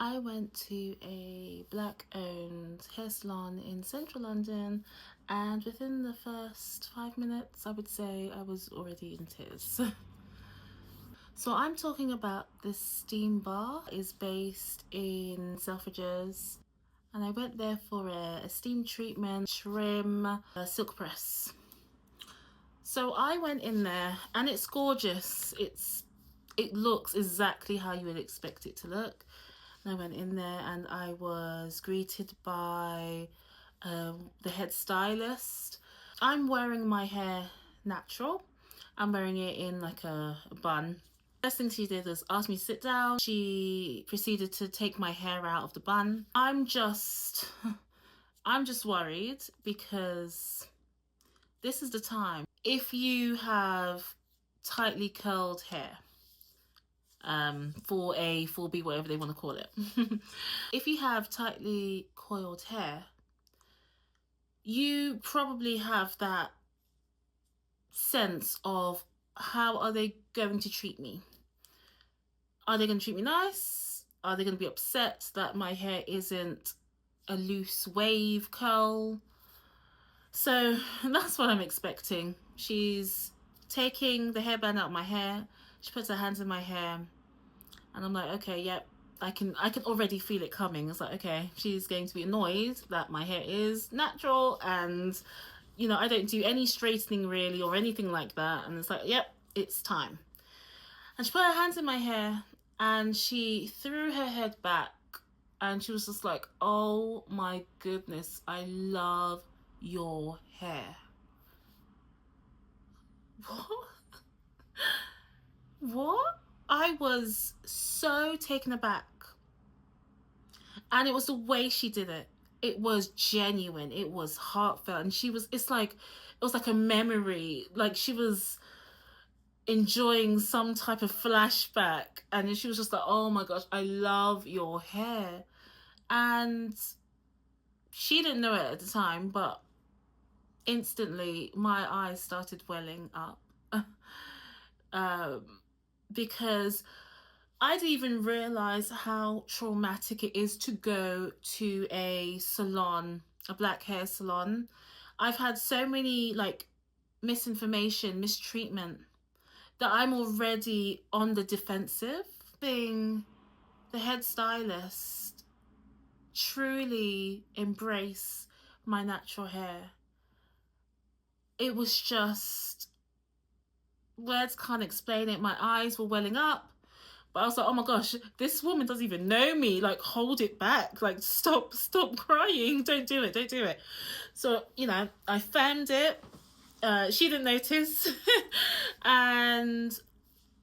I went to a black-owned hair salon in central London, and within the first 5 minutes, I would say I was already in tears. So I'm talking about this steam bar. Is based in Selfridges, and I went there for a steam treatment, trim, a silk press. So I went in there, and it's gorgeous. It looks exactly how you would expect it to look. And I went in there and I was greeted by the head stylist. I'm wearing my hair natural. I'm wearing it in like a bun. First thing she did was ask me to sit down. She proceeded to take my hair out of the bun. I'm just worried because this is the time. If you have tightly curled hair, 4A, 4B, whatever they want to call it. If you have tightly coiled hair, you probably have that sense of how are they going to treat me? Are they going to treat me nice? Are they going to be upset that my hair isn't a loose wave curl? So that's what I'm expecting. She's taking the hairband out of my hair. She puts her hands in my hair, and I'm like, okay, yep, I can already feel it coming. It's like, okay, she's going to be annoyed that my hair is natural, and I don't do any straightening really or anything like that. And it's like, yep, it's time. And she put her hands in my hair, and she threw her head back, and she was just like, oh my goodness, I love your hair. What? I was so taken aback. And it was the way she did it. It was genuine. It was heartfelt. And it was like a memory. Like she was enjoying some type of flashback. And she was just like, oh my gosh, I love your hair. And she didn't know it at the time, but instantly my eyes started welling up. Because I didn't even realize how traumatic it is to go to a salon, a black hair salon. I've had so many misinformation, mistreatment, that I'm already on the defensive. Being the head stylist truly embrace my natural hair. It was just, words can't explain it. My eyes were welling up. But I was like, oh my gosh, this woman doesn't even know me. Like, hold it back. Like, stop crying. Don't do it. So, I filmed it. She didn't notice. And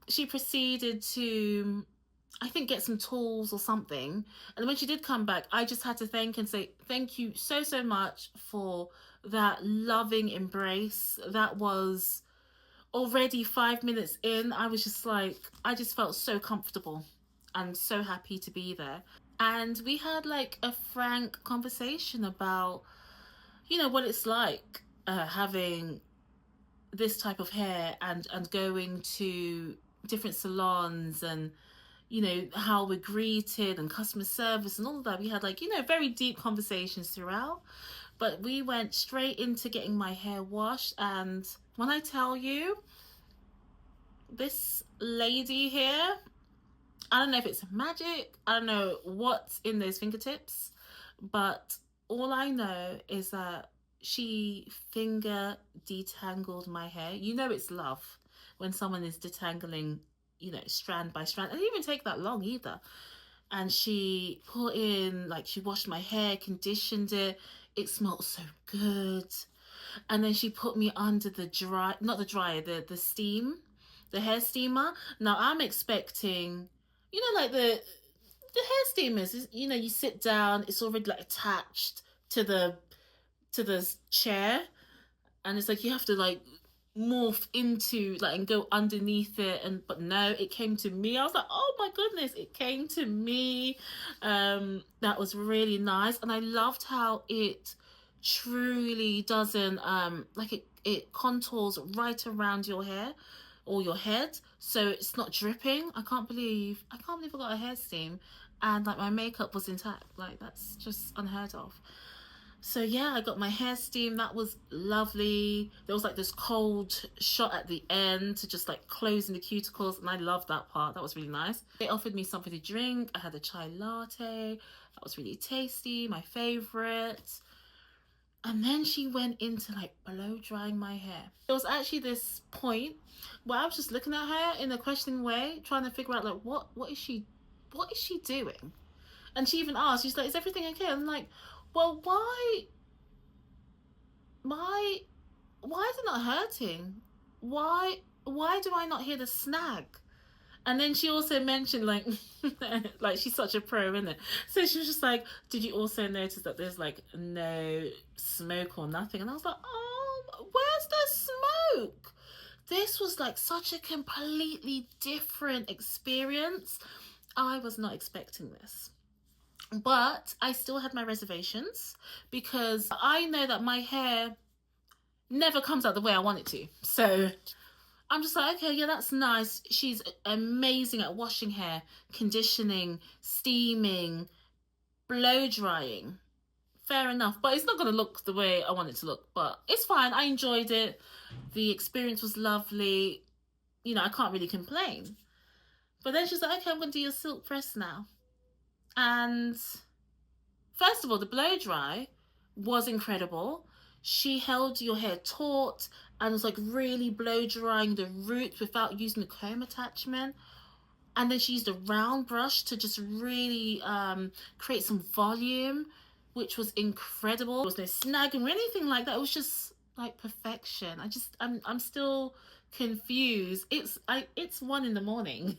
she proceeded to, I think, get some tools or something. And when she did come back, I just had to thank and say, thank you so much for that loving embrace. That was already 5 minutes in. I was just like, I just felt so comfortable and so happy to be there. And we had like a frank conversation about, what it's like having this type of hair and going to different salons, and how we're greeted and customer service and all of that. We had very deep conversations throughout, but we went straight into getting my hair washed. And when I tell you, this lady here, I don't know if it's magic, I don't know what's in those fingertips, but all I know is that she finger detangled my hair. It's love when someone is detangling, strand by strand. It didn't even take that long either. And she put in, she washed my hair, conditioned it. It smelled so good. And then she put me under the the steam, the hair steamer. Now I'm expecting, the hair steamers is, you sit down, it's already attached to the chair, and it's you have to morph into and go underneath it. But no, it came to me. I was like, oh my goodness, it came to me. That was really nice. And I loved how it truly doesn't it contours right around your hair or your head, so it's not dripping. I can't believe I got a hair steam and like my makeup was intact. Like that's just unheard of. So yeah, I got my hair steamed. That was lovely. There was like this cold shot at the end to just like closing the cuticles, and I loved that part. That was really nice. They offered me something to drink. I had a chai latte. That was really tasty, my favorite. And then she went into like blow drying my hair. There was actually this point where I was just looking at her in a questioning way, trying to figure out like what is she doing? And she even asked, she's like, is everything okay? I'm like, well, why is it not hurting? Why do I not hear the snag? And then she also mentioned like like she's such a pro, isn't it? So she was just like, did you also notice that there's like no smoke or nothing? And I was like, oh, where's the smoke? This was like such a completely different experience. I was not expecting this. But I still had my reservations because I know that my hair never comes out the way I want it to. So I'm just like, okay, yeah, that's nice. She's amazing at washing hair, conditioning, steaming, blow drying. Fair enough. But it's not going to look the way I want it to look. But it's fine. I enjoyed it. The experience was lovely. You know, I can't really complain. But then she's like, okay, I'm going to do your silk press now. And first of all, the blow dry was incredible. She held your hair taut and was like really blow drying the roots without using the comb attachment. And then she used a round brush to just really create some volume, which was incredible. There was no snagging or anything like that. It was just like perfection. I'm still confused. It's 1 a.m.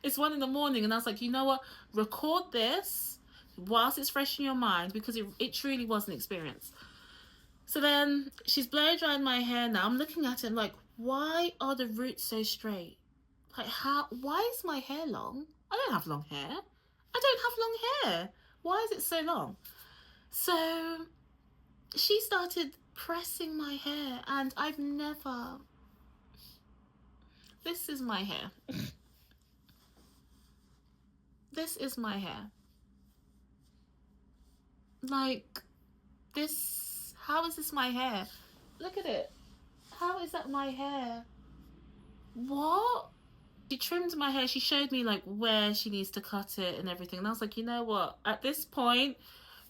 It's 1 a.m, and I was like, you know what? Record this whilst it's fresh in your mind, because it truly was an experience. So then she's blow drying my hair now. I'm looking at it like, why are the roots so straight? Like, why is my hair long? I don't have long hair. I don't have long hair. Why is it so long? So she started pressing my hair, and I've never... This is my hair. This is my hair. Like, this... How is this my hair? Look at it. How is that my hair? What? She trimmed my hair. She showed me like where she needs to cut it and everything. And I was like, you know what? At this point,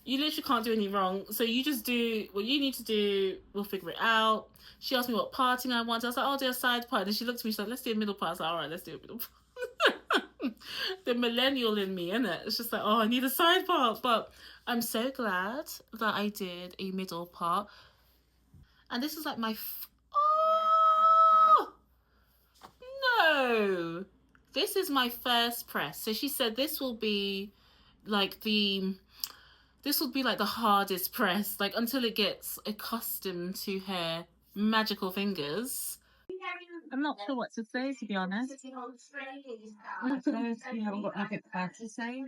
you literally can't do any wrong. So you just do what you need to do. We'll figure it out. She asked me what parting I wanted. I was like, I'll do a side part. And she looked at me. She's like, let's do a middle part. I was like, all right, let's do a middle part. The millennial in me, innit? It's just like, oh, I need a side part. But I'm so glad that I did a middle part. And this is like my... Oh! No! This is my first press. So she said this will be like the hardest press, like until it gets accustomed to her magical fingers. I'm not sure what to say, to be honest. You haven't got nothing bad to say.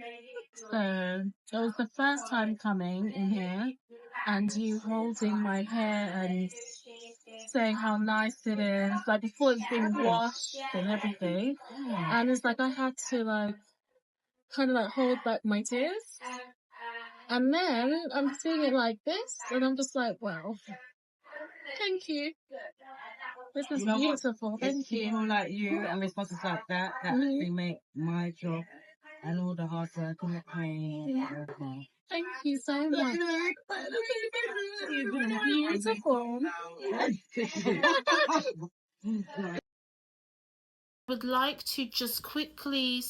So it was the first time coming in here and you holding my hair and saying how nice it is, like before it's been washed and everything. And it's like I had to like kind of like hold back my tears. And then I'm seeing it like this and I'm just like, well, thank you. This is beautiful. Thank you. People like you and responses like that actually make my job and all the hard work and the pain. Thank you so much. Beautiful. I would like to just quickly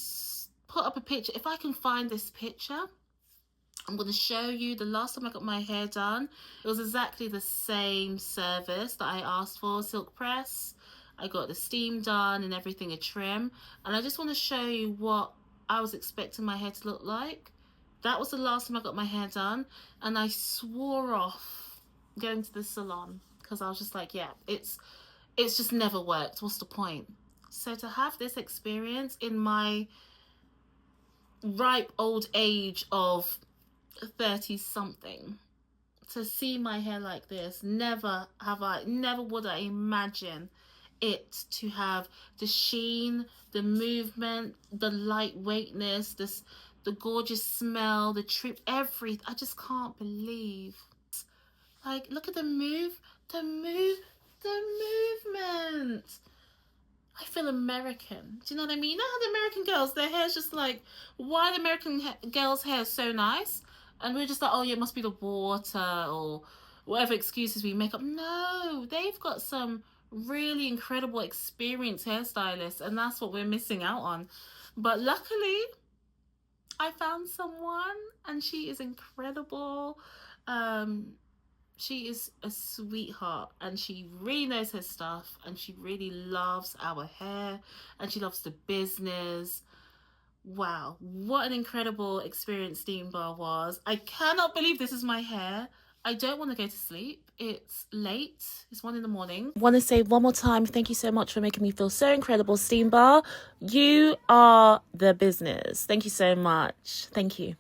put up a picture. If I can find this picture, I'm going to show you the last time I got my hair done. It was exactly the same service that I asked for, silk press. I got the steam done and everything, a trim. And I just want to show you what I was expecting my hair to look like. That was the last time I got my hair done. And I swore off going to the salon because I was just like, yeah, it's just never worked. What's the point? So to have this experience in my ripe old age of 30 something, to see my hair like this, never would I imagine it to have the sheen, the movement, the lightweightness, the gorgeous smell, the trip, everything. I just can't believe. Like, look at the move, the movement. I feel American. Do you know what I mean? You know how the American girls, their hair's just like, why the American girls' hair is so nice? And we're just like, oh yeah, it must be the water or whatever excuses we make up. No, they've got some really incredible experienced hairstylists, and that's what we're missing out on. But luckily, I found someone, and she is incredible. Um, she is a sweetheart, and she really knows her stuff, and she really loves our hair, and she loves the business. Wow, what an incredible experience Steam Bar was. I cannot believe this is my hair. I don't want to go to sleep. It's late. It's 1 in the morning. Want to say one more time, thank you so much for making me feel so incredible, Steam Bar. You are the business. Thank you so much. Thank you.